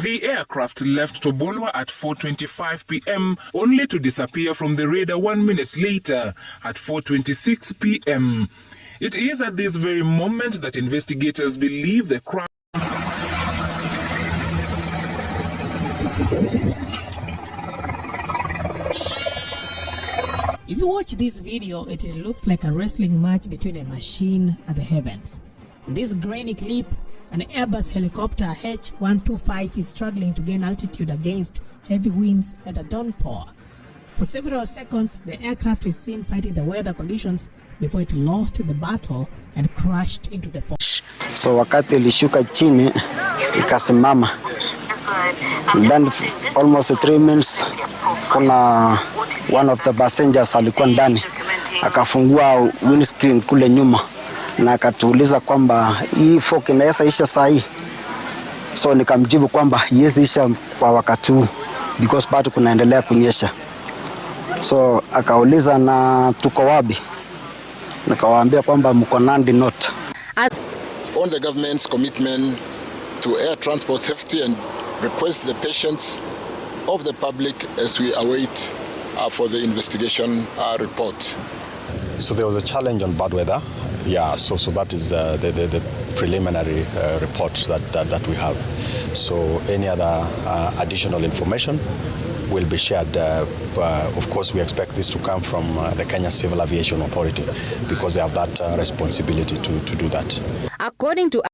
The aircraft left Tobolwa at 4:25 p.m. only to disappear from the radar 1 minute later at 4:26 p.m. It is at this very moment that investigators believe the craft. If you watch this video, it looks like a wrestling match between a machine and the heavens. In this grainy clip, an Airbus helicopter H125 is struggling to gain altitude against heavy winds and a downpour. For several seconds, the aircraft is seen fighting the weather conditions before it lost the battle and crashed into the forest. So wakati ilishuka chini, ikasimama. Then almost 3 minutes, kuna one of the passengers alikuwa ndani, akafungua windscreen kule nyuma na akatuuliza kwamba hii fog inaweza isha saa hii. So nikamjibu kwamba iwezi isha kwa wakati huu because bado kunaendelea kunyesha. So akauliza na tuko wapi? Nikawaambia kwamba mko Nandi North. On the government's commitment to air transport safety and request the patience of the public as we await for the investigation report. So there was a challenge on bad weather. Yeah, so that is the preliminary report that we have. So any other additional information will be shared. Of course, we expect this to come from the Kenya Civil Aviation Authority because they have that responsibility to do that. According to